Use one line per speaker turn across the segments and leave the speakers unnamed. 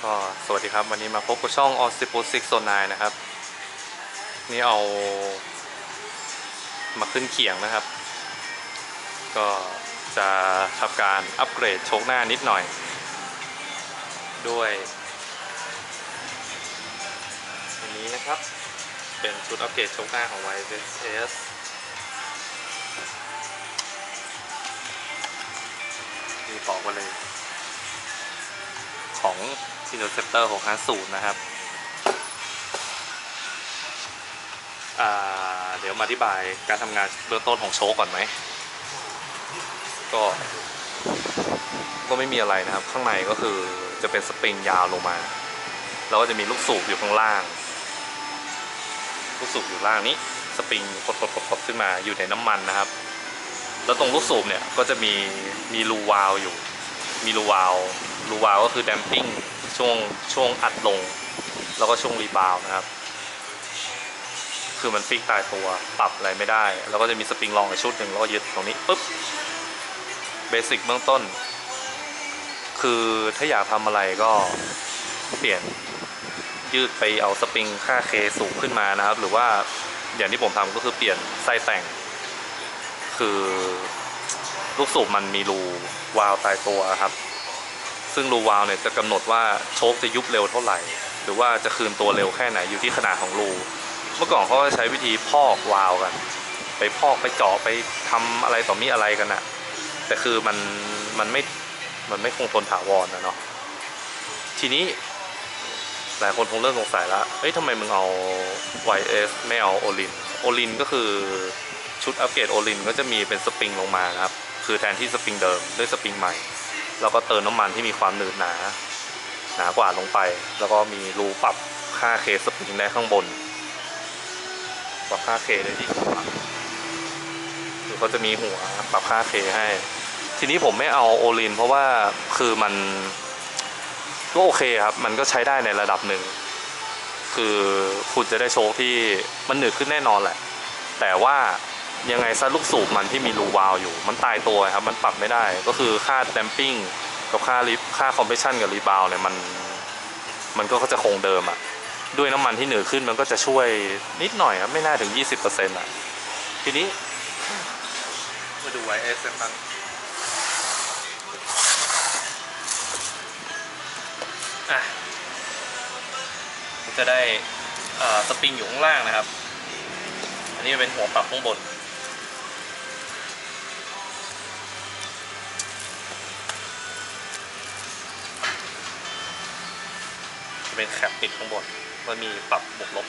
ก็สวัสดีครับวันนี้มาพบกับช่อง On s p o 6 Zone 9นะครับนี่เอามาขึ้นเขียงนะครับก็จะทำการอัปเกรดโชคหน้านิดหน่อยด้วยอันนี้นะครับเป็นชุดอัปเกรดโชคหน้าของ YSS นี่บอกไว้เลยของ Interceptor 650นะครับเดี๋ยวมาอธิบายการทำงานเบื้องต้นของโชคก่อนไหมก็ไม่มีอะไรนะครับข้างในก็คือจะเป็นสปริงยาวลงมาแล้วก็จะมีลูกสูบอยู่ข้างล่างลูกสูบอยู่ล่างนี้สปริงกดขึ้นมาอยู่ในน้ำมันนะครับแล้วตรงลูกสูบเนี่ยก็จะมีรูวาล์วอยู่มีรูวาล์วก็คือแดมปิ้งช่วงอัดลงแล้วก็ช่วงรีบาวนะครับคือมันฟิกตายตัวปรับอะไรไม่ได้แล้วก็จะมีสปริงรองอีกชุดหนึ่งแล้วก็ยึดตรงนี้ปุ๊บเบสิกเบื้องต้นคือถ้าอยากทำอะไรก็เปลี่ยนยืดไปเอาสปริงค่า K สูงขึ้นมานะครับหรือว่าอย่างที่ผมทำก็คือเปลี่ยนไส้แต่งคือลูกสูบมันมีรูวาล์วตายตัวครับซึ่งรูวาล์วเนี่ยจะกำหนดว่าโชคจะยุบเร็วเท่าไหร่หรือว่าจะคืนตัวเร็วแค่ไหนอยู่ที่ขนาดของรูเมื่อก่อนเขาจะใช้วิธีพอกวาล์วกันไปพอกไปเจาะไปทำอะไรต่อมีอะไรกันนะแต่คือมันไม่คงทนถาวรนะเนาะทีนี้หลายคนคงเริ่มสงสัยแล้วเฮ้ยทำไมมึงเอา YS ไม่เอาโอลินก็คือชุดอัปเกรดโอลินก็จะมีเป็นสปริงลงมาครับคือแทนที่สปริงเดิมด้วยสปริงใหม่แล้วก็เติมน้ำมันที่มีความหนืดหนากว่าลงไปแล้วก็มีรูปรับค่า K สปริงได้ข้างบนปรับค่า K ได้ที่หัวหรือเขาจะมีหัวปรับค่า K ให้ทีนี้ผมไม่เอาโอลินเพราะว่าคือมันก็โอเคครับมันก็ใช้ได้ในระดับหนึ่งคือคุณจะได้โชคที่มันหนืดขึ้นแน่นอนแหละแต่ว่ายังไงซะลูกสูบมันที่มีรูวาล์วอยู่มันตายตัวครับมันปรับไม่ได้ก็คือค่าแดมปิ้งกับค่าคอมเพรสชันกับรีบาวเนี่ยมันก็จะคงเดิมอ่ะด้วยน้ำมันที่หนืดขึ้นมันก็จะช่วยนิดหน่อยครับไม่น่าถึง 20% อ่ะทีนี้มาดู YS กันบ้างจะได้สปริงอยู่ข้างล่างนะครับอันนี้เป็นหัวปรับข้างบนจะเป็นแคปปิดข้างบนมันมีปรับบวกลบ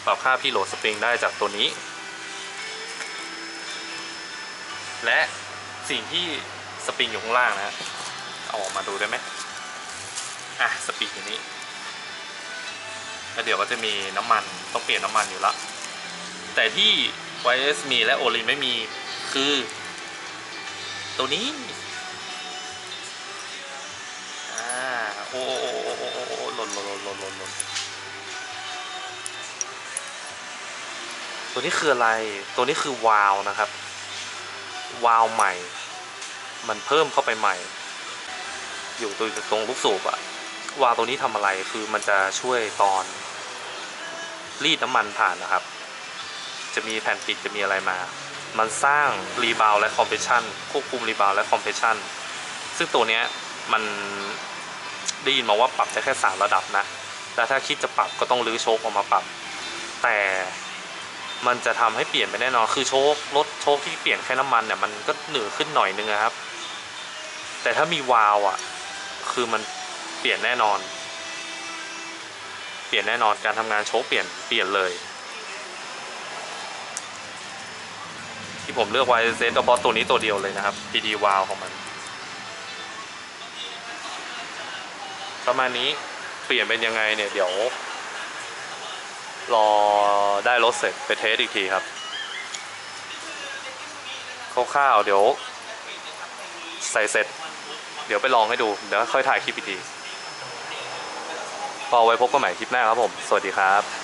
ปรับค่าพี่โหลดสปริงได้จากตัวนี้และสิ่งที่สปริงอยู่ข้างล่างนะเอาออกมาดูได้ไหมสปริงอย่างนี้แล้วเดี๋ยวก็จะมีน้ำมันต้องเปลี่ยนน้ำมันอยู่ละแต่ที่ YS มีและโอลินไม่มีคือตัวนี้โอ้หล่นตัวนี้คืออะไรตัวนี้คือวาล์วนะครับวาล์วใหม่มันเพิ่มเข้าไปใหม่อยู่ตรงลูกสูบอะวาล์วตัวนี้ทำอะไรคือมันจะช่วยตอนรีดน้ำมันผ่านนะครับจะมีแผ่นปิดจะมีอะไรมามันสร้างรีบาวและคอมเพรสชันควบคุมรีบาวและคอมเพรสชันซึ่งตัวเนี้ยมันได้ยินมาว่าปรับได้แค่3ระดับนะแล้วถ้าคิดจะปรับก็ต้องรื้อโชคออกมาปรับแต่มันจะทำให้เปลี่ยนไปแน่นอนคือรถโชคที่เปลี่ยนแค่น้ำมันเนี่ยมันก็หนืดขึ้นหน่อยนึงนะครับแต่ถ้ามีวาล์วคือมันเปลี่ยนแน่นอนการทำงานโชคเปลี่ยนเลยที่ผมเลือก YSS ก็เพราะตัวนี้ตัวเดียวเลยนะครับ PD วาล์วของมันประมาณนี้เปลี่ยนเป็นยังไงเนี่ยเดี๋ยวรอได้รถเสร็จไปเทสอีกทีครับคร่าวๆเดี๋ยวใส่เสร็จเดี๋ยวไปลองให้ดูเดี๋ยวค่อยถ่ายคลิปอีกทีพอไว้พบกันใหม่คลิปหน้าครับผมสวัสดีครับ